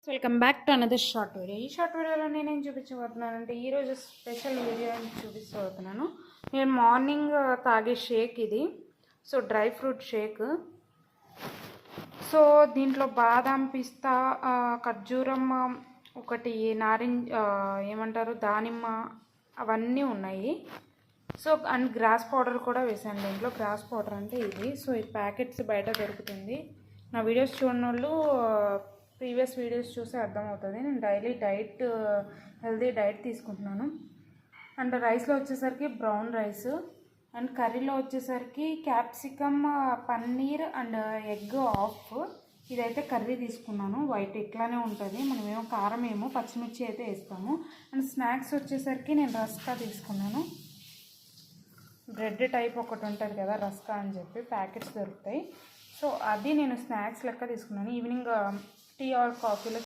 Welcome back to another short video. ఈ short వీడియోలో నేనేం చూపించబోతున్నానంటే ఈరోజు స్పెషల్ వీడియో చూపిస్తబోతున్నాను. నేను మార్నింగ్ తాగే షేక్ ఇది. So dry fruit shake. So దీంట్లో బాదాం, పిస్తా, ఖర్జూరం, ఒకటి నారింజ, ఏమంటారు, దానిమ్మ, అవన్నీ ఉన్నాయి. సో అండ్ గ్రాస్ పౌడర్ కూడా వేసాను దీంట్లో. గ్రాస్ పౌడర్ అంటే ఇది. సో ఈ ప్యాకెట్స్ బయట దొరుకుతుంది. నా వీడియోస్ చూడని వాళ్ళు ప్రీవియస్ వీడియోస్ చూసి అర్థమవుతుంది. నేను డైలీ హెల్తీ డైట్ తీసుకుంటున్నాను. అండ్ రైస్లో వచ్చేసరికి బ్రౌన్ రైస్, అండ్ కర్రీలో వచ్చేసరికి capsicum, paneer and egg of. ఇదైతే కర్రీ తీసుకున్నాను. వైట్ ఇట్లానే ఉంటుంది. మనమేమో కారం ఏమో పచ్చిమిర్చి అయితే వేస్తాము. అండ్ స్నాక్స్ వచ్చేసరికి నేను రస్కా తీసుకున్నాను. బ్రెడ్ టైప్ ఒకటి ఉంటుంది కదా, రస్కా అని చెప్పి ప్యాకెట్స్ దొరుకుతాయి. సో అది నేను స్నాక్స్ లెక్క తీసుకున్నాను. ఈవినింగ్ టీ ఆర్ కాఫీలో